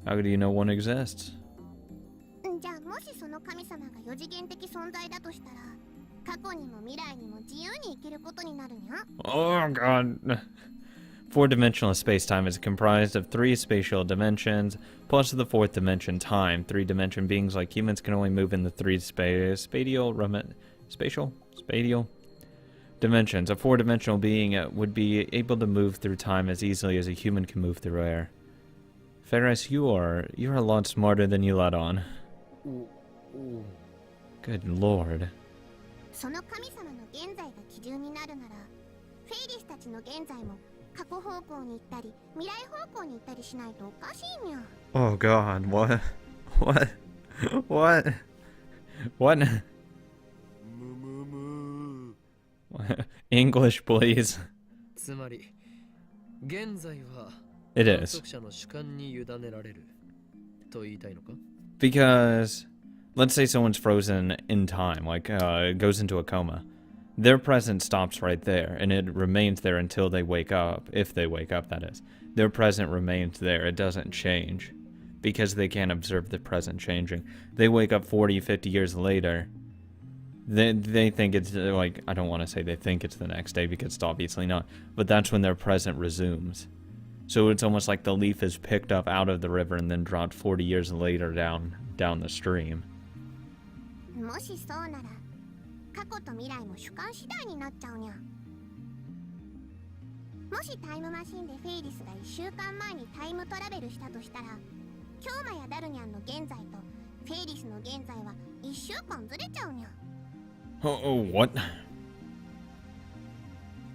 How do you know one exists? じゃあもしその神様が4次元的存在だとしたら、過去にも未来にも自由に生きることになるにゃ。 Oh god. Four-dimensional space-time is comprised of 3 spatial dimensions, plus the 4th dimension, time. 3-dimension beings like humans can only move in the 3 spatial dimensions. A 4-dimensional being would be able to move through time as easily as a human can move through air. Ferris, you're a lot smarter than you let on. Good lord. その神様の現在が基準になるなら、フェイリスたちの現在も過去方向に行ったり未来方向に行ったりしないとおかしいにゃ。 Oh god, what? What? English, please. つまり現在は It 観 is. 測者の主観に委ねられると言いたいのか? Because, let's say someone's frozen in time, like, goes into a coma. Their present stops right there, and it remains there until they wake up, if they wake up, that is. Their present remains there, it doesn't change, because they can't observe the present changing. They wake up 40, 50 years later, they think it's, like, I don't want to say they think it's the next day, because it's obviously not, but that's when their present resumes. So it's almost like the leaf is picked up out of the river and then dropped 40 years later down the stream. もしそうなら、過去と未来も主観次第になっちゃうにゃ。もしタイムマシンでフェイリスが1週間前にタイムトラベルしたとしたら、キョウマやダルニャンの現在とフェイリスの現在は1週間ずれちゃうにゃ。 Oh, what?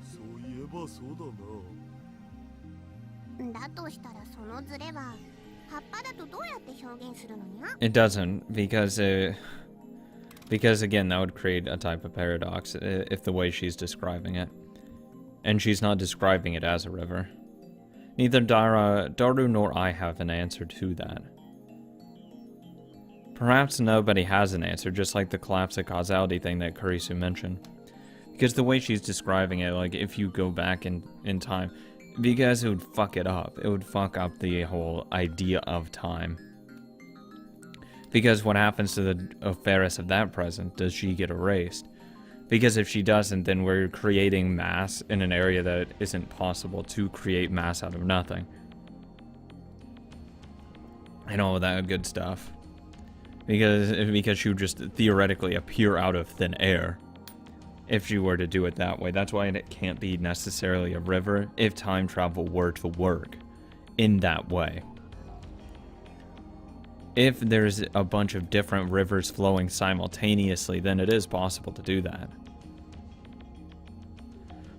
そういえばそうだな。だとしたらそのズレは葉っぱだとどうやって表現するのにゃ？ It doesn't, because again, that would create a type of paradox if the way she's describing it. And she's not describing it as a river. Neither Daru nor I have an answer to that. Perhaps nobody has an answer, just like the collapse of causality thing that Kurisu mentioned. Because the way she's describing it, like, if you go back in time, because it would fuck it up. It would fuck up the whole idea of time. Because what happens to the Ferris of that present? Does she get erased? Because if she doesn't, then we're creating mass in an area that isn't possible to create mass out of nothing. And all of that good stuff. Because she would just theoretically appear out of thin air. If she were to do it that way. That's why it can't be necessarily a river if time travel were to work in that way. If there's a bunch of different rivers flowing simultaneously, then it is possible to do that.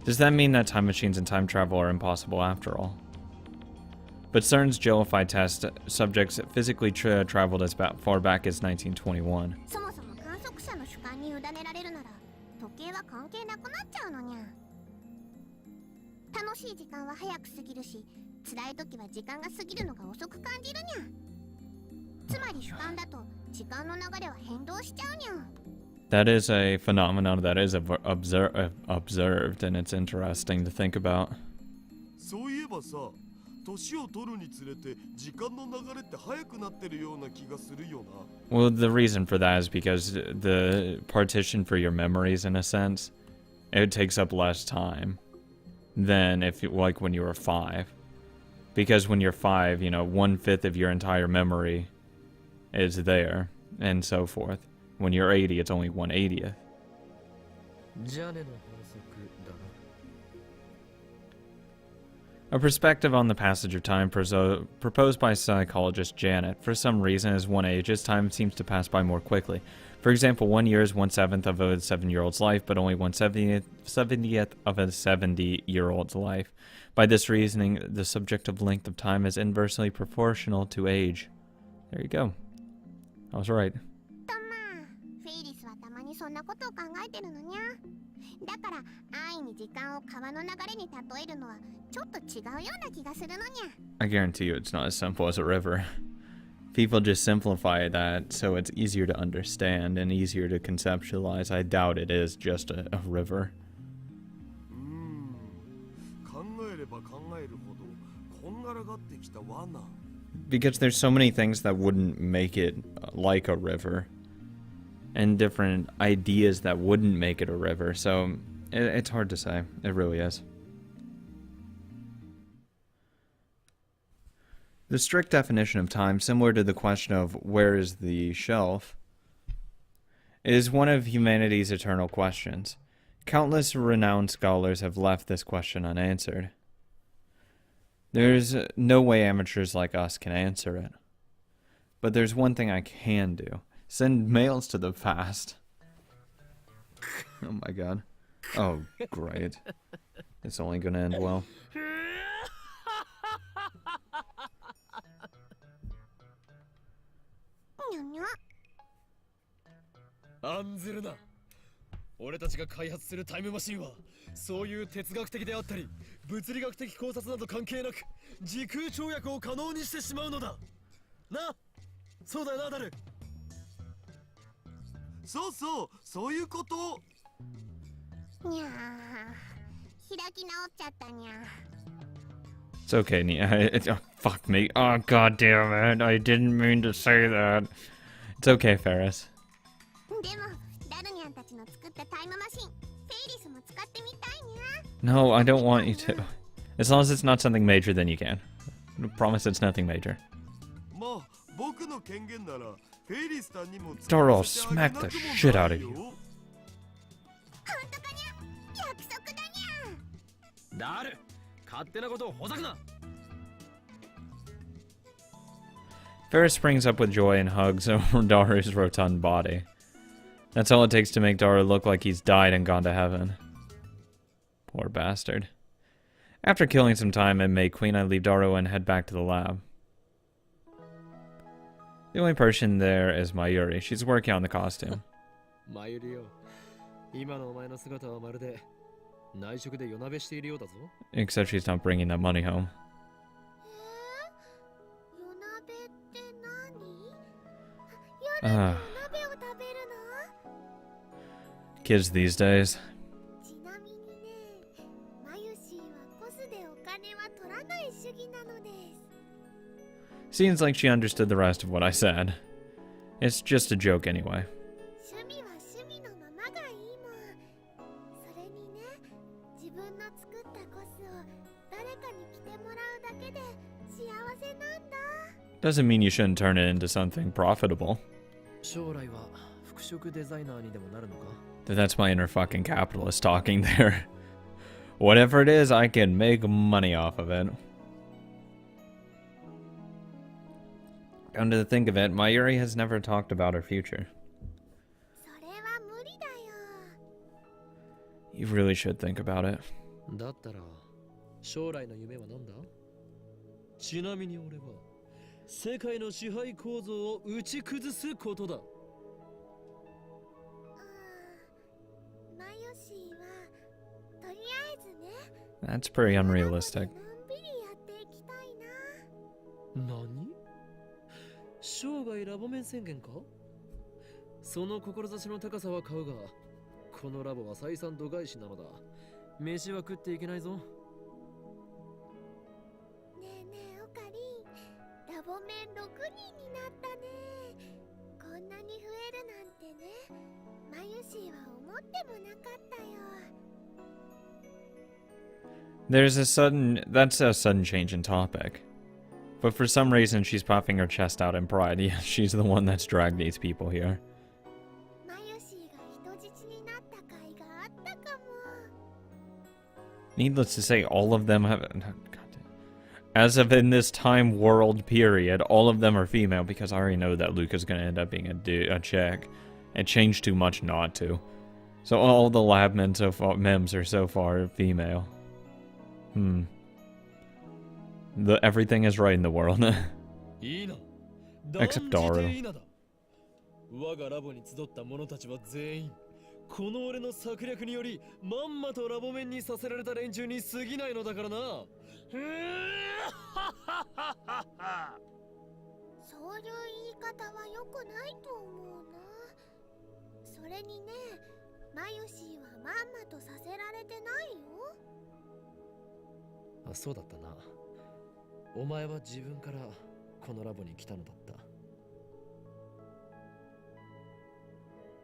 Does that mean that time machines and time travel are impossible after all? But CERN's Jellified test subjects physically traveled as far back as 1921. そもそも観測者の主観に委ねられるなら時計は関係なくなっちゃうのにゃ。楽しい時間は早く過ぎるし、辛い時は時間が過ぎるのが遅く感じるにゃ。つまり主観だと時間の流れは変動しちゃうにゃ。 That is a phenomenon that is observed, and it's interesting to think about. そういえばさ、年を取るにつれて時間の流れって早くなってるような気がするよな。Well, the reason for that is because the partition for your memories, in a sense, it takes up less time than like when you were 5. Because when you're 5, 1/5 of your entire memory is there, and so forth. When you're 80, it's only 1/80th. ジャネの法則だな。 A perspective on the passage of time proposed by psychologist Janet. For some reason, as one ages, time seems to pass by more quickly. For example, 1 year is 1/7 of a 7-year-old's life, but only 1/70th of a 70-year-old's life. By this reasoning, the subjective length of time is inversely proportional to age. There you go. I was right. とまあ、フェイリスはたまにそんなことを考えてるのにゃ。だから安易に時間を川の流れに例えるのはちょっと違うような気がするのにゃ。 I guarantee you it's not as simple as a river. People just simplify that so it's easier to understand and easier to conceptualize. I doubt it is just a river. 考えれれば考えるほどこんがらがってきた罠。 Because there's so many things that wouldn't make it like a river. And different ideas that wouldn't make it a river. So it's hard to say. It really is. The strict definition of time, similar to the question of where is the shelf, is one of humanity's eternal questions. Countless renowned scholars have left this question unanswered. There's no way amateurs like us can answer it. But there's one thing I can do. Send mails to the past. Oh my god. Oh, great. It's only gonna end well. にゃにゃ。案ずるな。俺たちが開発するタイムマシンはそういう哲学的であったり物理学的考察など関係なく時空跳躍を可能にしてしまうのだな。そうだよな、ダル。そうそう、そういうこと。にゃー、開き直っちゃったにゃ。 It's okay, Nia. Oh, fuck me. Oh, god damn it. I didn't mean to say that. It's okay, Ferris. でもダルニャンたちの作ったタイムマシン、フェイリスも使ってみたいにゃ。 No, I don't want you to. As long as it's not something major, then you can. I promise it's nothing major. まあ、僕の権限ならフェイリスさんにも Dara, I'll smack the shit out of you. 本当かにゃ、約束だにゃ。ダル、勝手なことをほざくな。 Ferris springs up with joy and hugs over Daru's rotund body. That's all it takes to make Daru look like he's died and gone to heaven. Poor bastard. After killing some time at May Queen, I leave Daru and head back to the lab. The only person there is Mayuri. She's working on the costume. マユリよ、今のお前の姿はまるで内職で夜なべしているようだぞ。 Except she's not bringing that money home. 夜鍋って何？ Ah, 夜鍋を食べるの？ kids these days. ちなみにね、マユシーはコスでお金は取らない主義なのです。 Seems like she understood the rest of what I said. It's just a joke anyway. 趣味は趣味のままがいいもん。それにね、自分の作ったコスを誰かに着てもらうだけで幸せなんだ。 Doesn't mean you shouldn't turn it into something profitable. 将来は服飾デザイナーにでもなるのか？ That's my inner fucking capitalist talking there. Whatever it is, I can make money off of it. Come to think of it, Mayuri has never talked about her future. それは無理だよ。 You really should think about it. だったら将来の夢は何だ？ちなみに俺は世界の支配構造を打ち崩すことだ。マユシーはとりあえずね。 That's pretty unrealistic. のんびりやっていきたいな。何？生涯ラボ面宣言か？その志の高さは買うが、このラボは採算度外視なのだ。飯は食っていけないぞ。ねえねえオカリン、ラボ面6人になったね。こんなに増えるなんてね、マユシーは思ってもなかったよ。 That's a sudden change in topic. But for some reason, she's puffing her chest out in pride. Yeah, she's the one that's dragged these people here. マユシーが人質になった甲斐があったかも。 Needless to say, all of them have... As of in this time world period, all of them are female because I already know that Luca's going to end up being a chick. It changed too much not to. So all the lab men so far, mems are so far female. Everything is right in the world. Except Daru. 我がラボに集った者たちは全員この俺の策略によりまんまとラボ面にさせられた連中に過ぎないのだからな。そういう言い方は良くないと思うな。それにね、マユシーはまんまとさせられてないよ。あ、そうだったな。お前は自分からこのラボに来たのだった。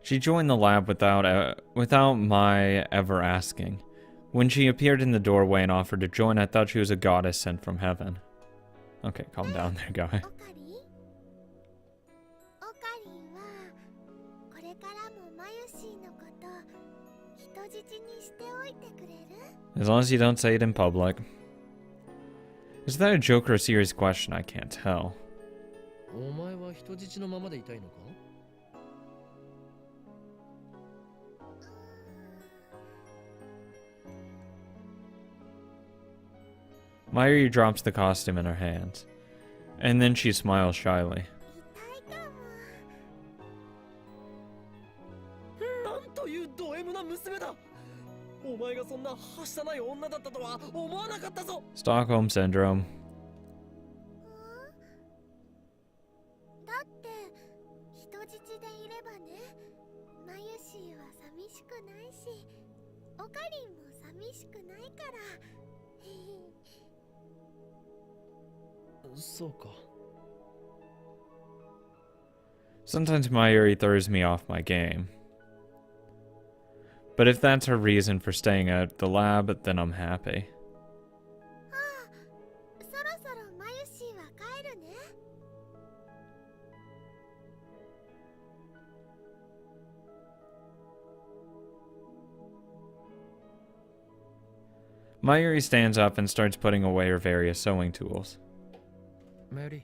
She joined the lab without my ever asking. When she appeared in the doorway and offered to join, I thought she was a goddess sent from heaven. Okay, calm down there, guy. オカリンはこれからもマユシーのこと人質にしておいてくれる？ As long as you don't say it in public. Is that a joke or a serious question? I can't tell. お前は人質のままでいたいのか？ Mayuri drops the costume in her hands, and then she smiles shyly. 痛いかも。なんというド M な娘だ。お前がそんなはしたない女だったとは思わなかったぞ。 Stockholm Syndrome. だって人質でいればね、マユシーは寂しくないし、オカリンも寂しくないから。そうか。 Sometimes Mayuri throws me off my game. But if that's her reason for staying at the lab, then I'm happy. ああ、そろそろマユシーは帰るね。Mayuri stands up and starts putting away her various sewing tools. マユリ、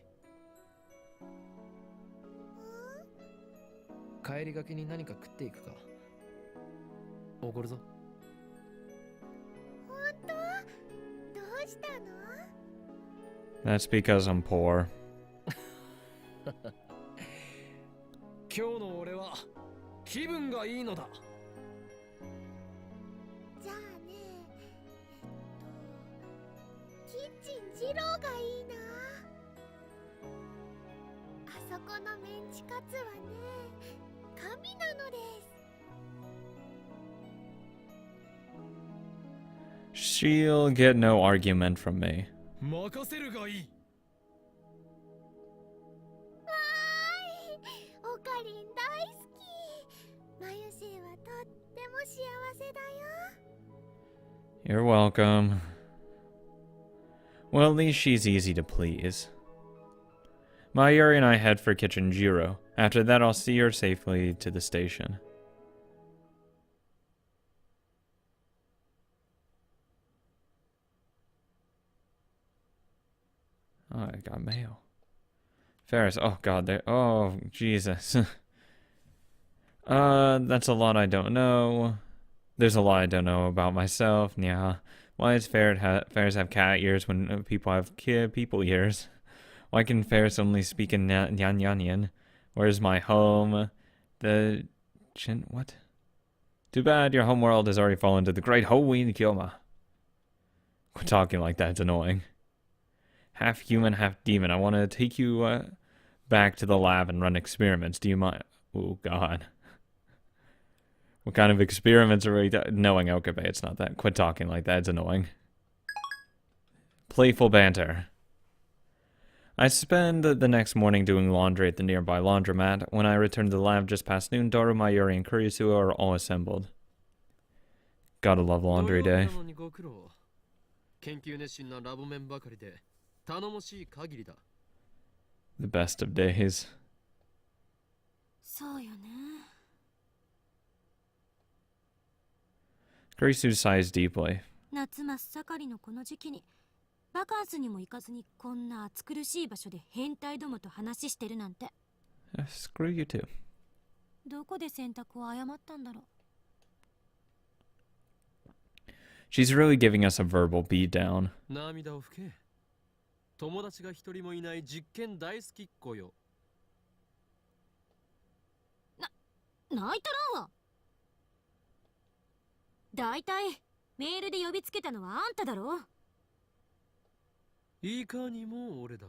帰りがけに何か食っていくか。おごるぞ。本当？どうしたの？ That's because I'm poor. 今日の俺は気分がいいのだ。じゃあね、キッチン二郎がいいな。あそこのメンチカツはね、神なのです。She'll get no argument from me. 任せるがいい。わーい、オカリン大好き。マユシーはとっても幸せだよ。 You're welcome. Well, at least she's easy to please. Mayuri and I head for Kitchen Jiro. After that, I'll see her safely to the station. Oh, I got mail. Ferris, oh god, there. Oh, Jesus. That's a lot I don't know. There's a lot I don't know about myself. Yeah. Why does Ferris have cat ears when people have people ears? Why can Ferris only speak in Nyan? Where's my home? What? Too bad your homeworld has already fallen to the great Houin Kyoma. Quit talking like that, it's annoying. Half human, half demon. I want to take you back to the lab and run experiments. Do you mind? Oh, God. What kind of experiments are we knowing Okabe? It's not that. Quit talking like that. It's annoying. Playful banter. I spend the next morning doing laundry at the nearby laundromat. When I return to the lab just past noon, Doru, Mayuri, and Kurisuo are all assembled. Gotta love laundry day. 研究熱心なラボメンばかりで頼もしい限りだ。 The best of days. そうよね。 Kurisuo sighs deeply. 夏真っ盛りのこの時期にバカンスにも行かずにこんな暑苦しい場所で変態どもと話してるなんて。 Screw you too. どこで選択を誤ったんだろう。 She's really giving us a verbal beatdown. 涙を拭け。友達が一人もいない実験大好きっ子よ。泣いたらんわ。だいたいメールで呼びつけたのはあんただろ。いかにも俺だ。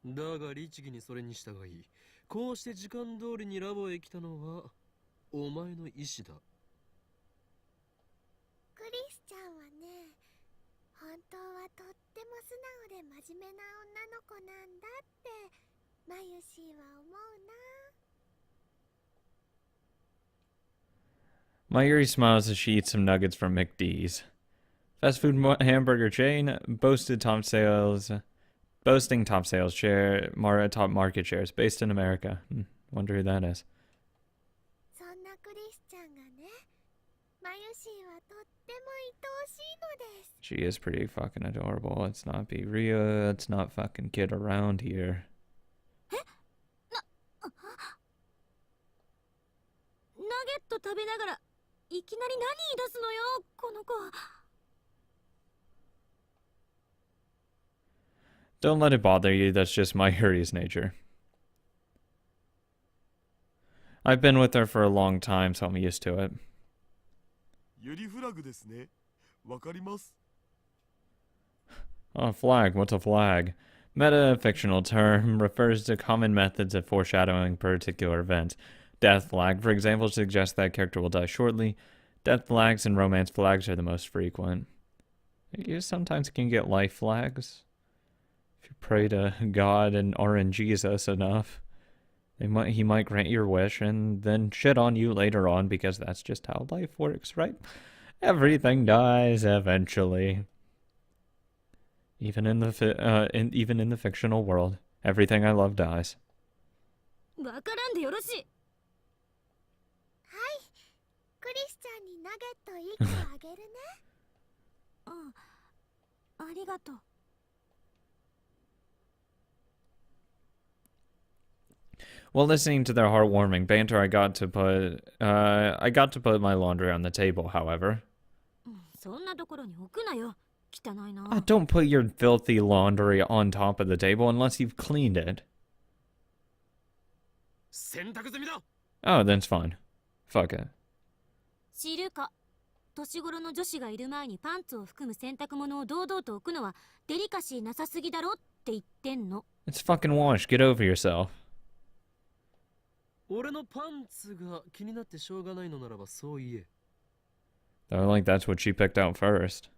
だが律儀にそれに従い、こうして時間通りにラボへ来たのはお前の意志だ。クリスちゃんはね、本真面目な女の子なんだってマユシーは思うな。 Mayuri smiles as she eats some nuggets from McD's. Fast food hamburger chain boasting top sales share, top market shares based in America. Wonder who that is. そんなクリスちゃんがね、マユシーはとっても愛おしいのです。 She is pretty fucking adorable. Let's not be real. Let's not fucking kid around here. ナゲット食べながらいきなり何言い出すのよこの子。 Don't let it bother you. That's just Mayuri's nature. I've been with her for a long time, so I'm used to it. ユリフラグですね。わかります。 Oh, flag. What's a flag? Meta fictional term refers to common methods of foreshadowing particular events. Death flag, for example, suggests that character will die shortly. Death flags and romance flags are the most frequent. You sometimes can get life flags. If you pray to God and are in Jesus enough, he might grant your wish and then shit on you later on because that's just how life works, right? Everything dies eventually. Even in the fictional world, everything I love dies. わからんでよろしい。はい、クリスちゃんにナゲット1個あげるね。ありがとう。 While listening to their heartwarming banter, I got to put my laundry on the table, however. そんなところに置くなよ。汚いな。 Don't put your filthy laundry on top of the table unless you've cleaned it. 洗濯済みだ。 Oh, then it's fine. Fuck it. 知るか。年頃の女子がいる前にパンツを含む洗濯物を堂々と置くのはデリカシーなさすぎだろって言ってんの。 It's fucking washed. Get over yourself. 俺のパンツが気になってしょうがないのならばそう言え。 Though, like, that's what she picked out first.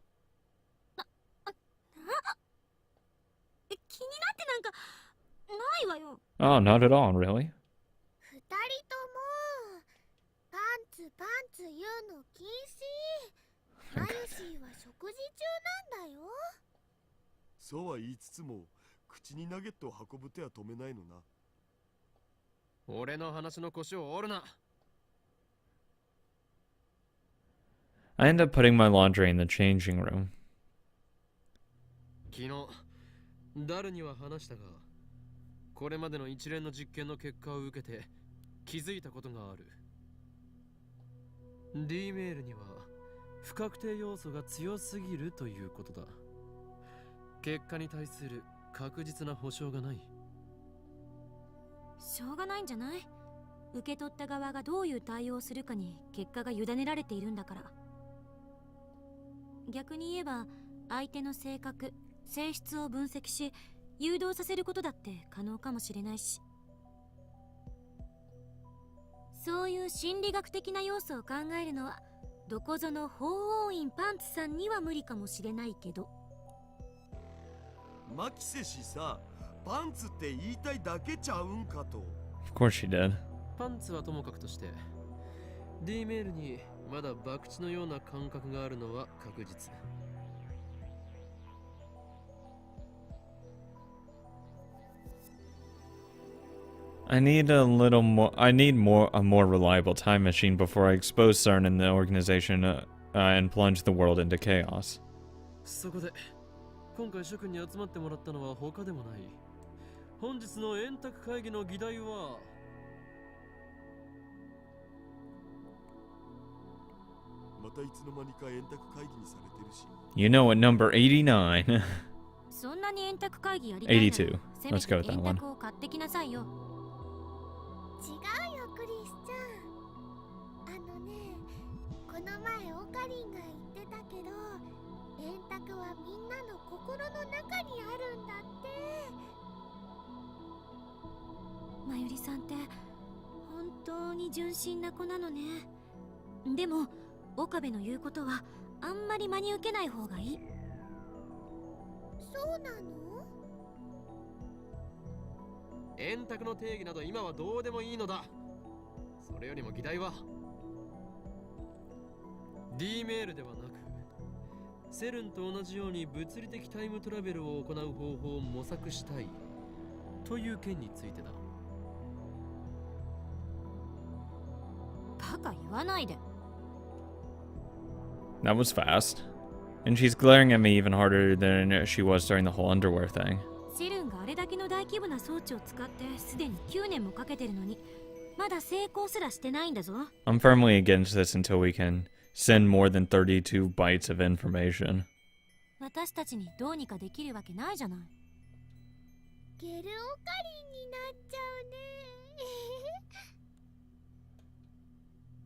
気になってなんかないわよ。 Oh, not at all, really? 2人ともパンツ言うの禁止。マユシーは食事中なんだよ。そうは言いつつも口にナゲットを運ぶ手は止めないのな。俺の話の腰を折るな。 I end up putting my laundry in the changing room. 昨日誰には話したが、これまでの一連の実験の結果を受けて気づいたことがある。 D メールには不確定要素が強すぎるということだ。結果に対する確実な保証がない。 しょうがないんじゃない？受け取った側がどういう対応をするかに結果が委ねられているんだから。逆に言えば相手の性格、性質を分析し誘導させることだって可能かもしれないし、そういう心理学的な要素を考えるのはどこぞの法王院パンツさんには無理かもしれないけど。マキセ氏さ、パンツって言いたいだけちゃうんかと。 Of course she did. パンツはともかくとして D メールにまだ博打のような感覚があるのは確実。 I need a more reliable time machine before I expose CERN and the organization and plunge the world into chaos. そこで今回諸君に集まってもらったのは他でもない。本日の円卓会議の議題はまたいつの間にか円卓会議にされてるし。 You know it, number 89. そんなに円卓会議やりたいなら82. せめ Let's go with て that 円 one. 卓を買ってきなさいよ。違うよクリスちゃん。この前オカリンが言ってたけど、円卓はみんなの心の中にあるんだって。まゆりさんって本当に純真な子なのね。でも岡部の言うことはあんまり真に受けない方がいい。そうなの？円卓の定義など今はどうでもいいのだ。それよりも議題は D メールではなく、セルンと同じように物理的タイムトラベルを行う方法を模索したいという件についてだ。バカ言わないで。 That was fast. And she's glaring at me even harder than she was during the whole underwear thing. セルンがあれだけの大規模な装置を使ってすでに9年もかけてるのに、まだ成功すらしてないんだぞ。 I'm firmly against this until we can send more than 32 bytes of information. 私たちにどうにかできるわけないじゃない。ゲルオカリンになっちゃうね。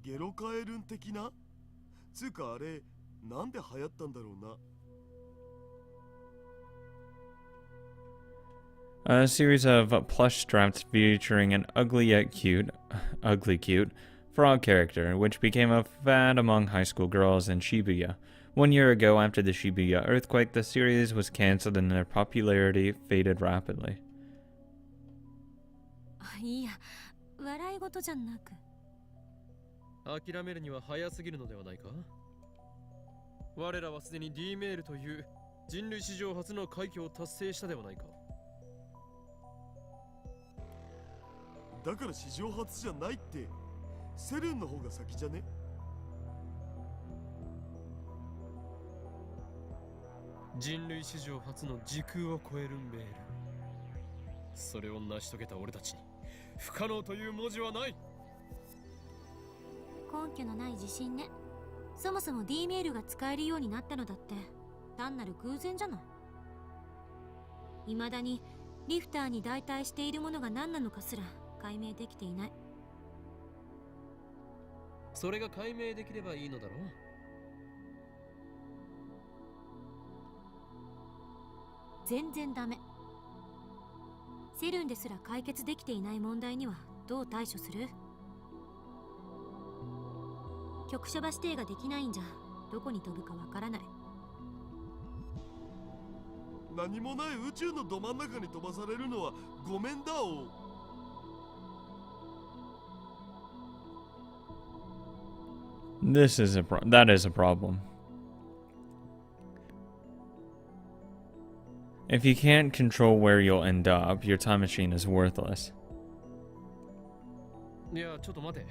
ゲロカエルン的な？つうかあれ、なんで流行ったんだろうな。A series of plush straps featuring an ugly yet cute frog character, which became a fad among high school girls in Shibuya. 1 year ago, after the Shibuya earthquake, the series was cancelled and their popularity faded rapidly. いや、笑い事じゃなく。諦めるには早すぎるのではないか。我らはすでに D メールという人類史上初の快挙を達成したではないか。だから史上初じゃないって、セルンの方が先じゃね？人類史上初の時空を超えるメール。それを成し遂げた俺たちに不可能という文字はない。根拠のない自信ね。そもそも D メールが使えるようになったのだって単なる偶然じゃない。未だにリフターに代替しているものが何なのかすら解明できていない。それが解明できればいいのだろう。全然ダメ。セルンですら解決できていない問題にはどう対処する？局所場指定ができないんじゃどこに飛ぶかわからない。何もない宇宙のど真ん中に飛ばされるのはごめんだお。That is a problem. If you can't control where you'll end up, your time machine is worthless. いや、ちょっと待て。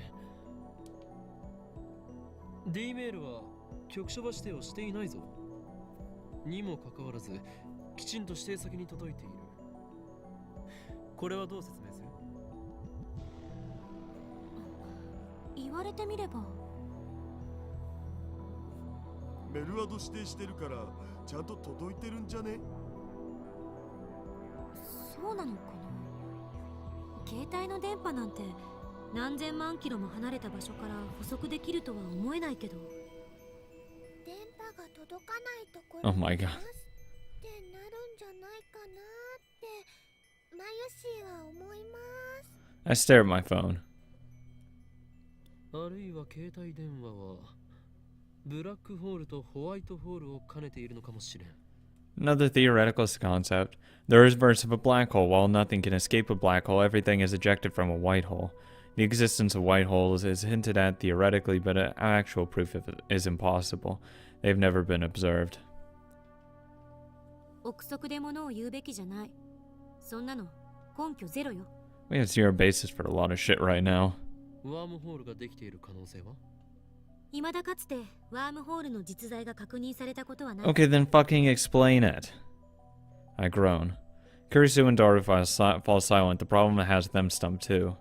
D メールは局所場指定をしていないぞ。にもかかわらず、きちんと指定先に届いている。これはどう説明する？言われてみれば。メルアド指定してるからちゃんと届いてるんじゃね？そうなのかな。携帯の電波なんて何千万キロも離れた場所から捕捉できるとは思えないけど。電波が届かないとこ Oh ろ my に god. ってなるんじゃないかなってマユシーは思います。 I stare at my phone. あるいは携帯電話はブラックホールとホワイトホールを兼ねているのかもしれん。 Another theoretical concept. The reverse of a black hole. While nothing can escape a black hole, everything is ejected from a white hole. The existence of white holes is hinted at theoretically, but actual proof of it is impossible. They've never been observed. 憶測で物を言うべきじゃない。そんなの根拠ゼロよ。 We have zero basis for a lot of shit right now. ワームホールができている可能性は？未だかつてワームホールの実在が確認されたことはない。 Okay, then fucking explain it. I groan. Kurisu and Daru fall silent. The problem has them stumped too.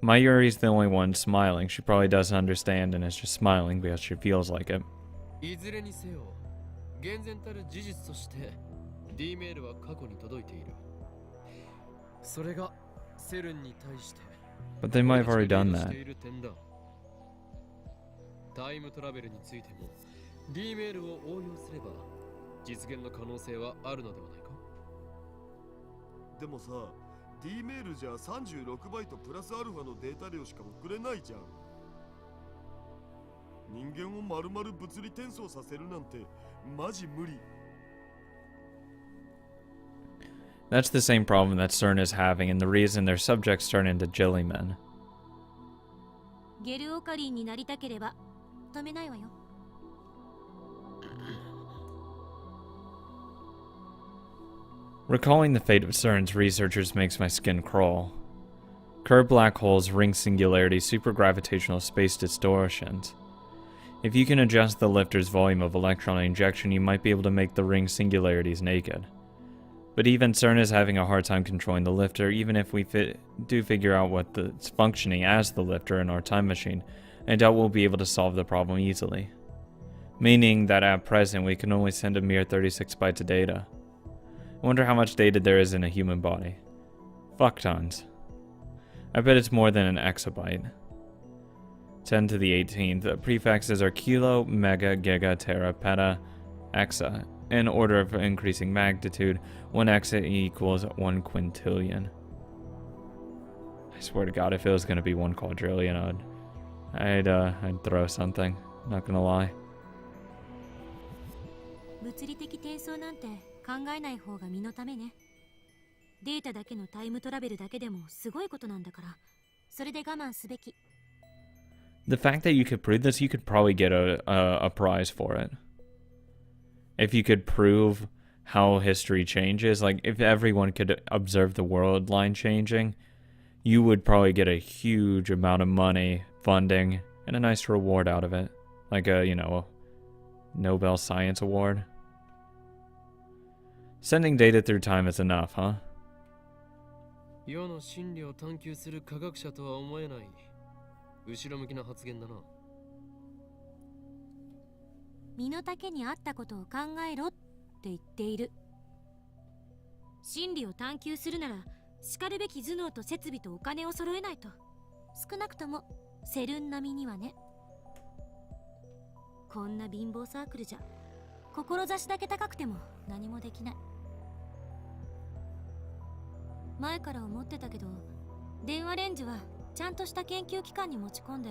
Mayuri's the only one smiling. She probably doesn't understand and is just smiling because she feels like it. いずれにせよ、厳然たる事実として D メールは過去に届いている。それがセルンに対して。But they might have already done that. タイムトラベルについても D メールを応用すれば実現の可能性はあるのではないか。でもさ、D メールじゃ36バイトプラスアルファのデータ量しか送れないじゃん。人間を丸々物理転送させるなんてマジ無理。That's the same problem that CERN is having, and the reason their subjects turn into jellymen. ゲルオカリンになりたければ止めないわよ。Recalling the fate of CERN's researchers makes my skin crawl. Curved black holes, ring singularities, supergravitational space distortions. If you can adjust the lifter's volume of electron injection, you might be able to make the ring singularities naked. But even CERN is having a hard time controlling the lifter, even if we do figure out what's functioning as the lifter in our time machine. I doubt we'll be able to solve the problem easily. Meaning that at present we can only send a mere 36 bytes of data. I wonder how much data there is in a human body. Fuck tons. I bet it's more than an exabyte. 10 to the 18th. The prefixes are kilo, mega, giga, tera, peta, exa. In order of increasing magnitude, 1 exa equals 1 quintillion. I swear to God, if it was going to be 1 quadrillion, I'd throw something. Not gonna lie. 物理的転送なんて考えない方が身のためね。データだけのタイムトラベルだけでもすごいことなんだから、それで我慢すべき。The fact that you could prove this, you could probably get a prize for it. If you could prove how history changes, like if everyone could observe the world line changing, you would probably get a huge amount of money, funding, and a nice reward out of it. Like a, Nobel Science Award. Sending data through time is enough, huh? 世の真理を探求する科学者とは思えない後ろ向きな発言だな。身の丈に合ったことを考えろって言っている。真理を探求するなら、しかるべき頭脳と設備とお金を揃えないと。少なくともセルン並みにはね。こんな貧乏サークルじゃ、志だけ高くても何もできない。前から思ってたけど、電話レンジはちゃんとした研究機関に持ち込んで、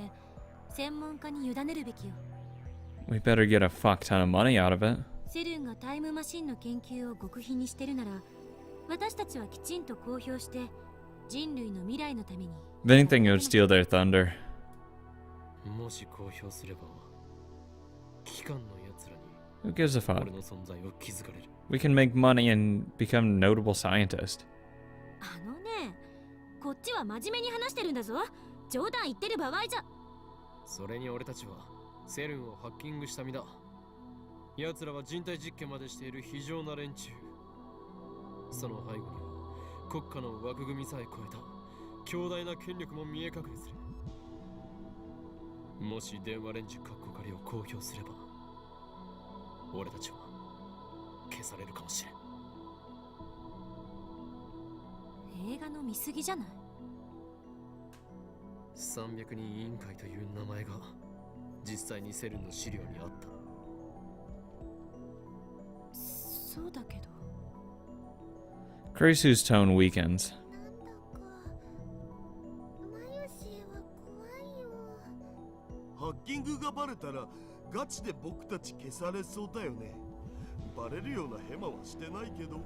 専門家に委ねるべきよ。We better get a fuck ton of money out of it. セルンがタイムマシンの研究を極秘にしてるなら、私たちはきちんと公表して人類の未来のために。If anything, it would steal their thunder. もし公表すれば、機関の奴らに Who gives a 俺 fuck? の存在を気づかれる。We can make money and become notable scientists. あのね、こっちは真面目に話してるんだぞ。冗談言ってる場合じゃ。それに俺たちはセルンをハッキングした身だ。奴らは人体実験までしている非常な連中。その背後には国家の枠組みさえ超えた強大な権力も見え隠れする。もし電話レンジカッコ仮を公表すれば、俺たちは消されるかもしれん。映画の見過ぎじゃない。300人委員会という名前が実際にセルンの資料にあった。そうだけど。Kurisu's tone weakens. マユシーは怖いよ。ハッキングがバレたらガチで僕たち消されそうだよね。バレるようなヘマはしてないけど。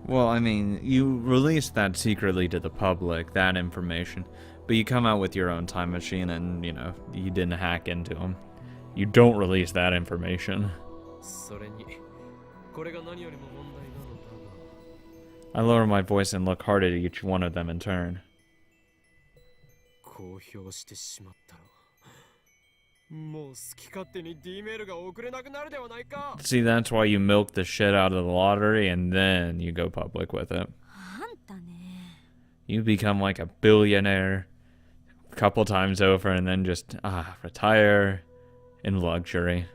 Well, I mean, you released that secretly to the public, that information, but you come out with your own time machine and, you didn't hack into them. You don't release that information. それにこれが何よりも問題なのだが、 I lower my voice and look hard at each one of them in turn. 公表してしまったらもう好き勝手に D メールが送れなくなるではないか。 See, that's why you milk the shit out of the lottery and then you go public with it. あんたね。 You become like a billionaire a couple times over and then just retire in luxury.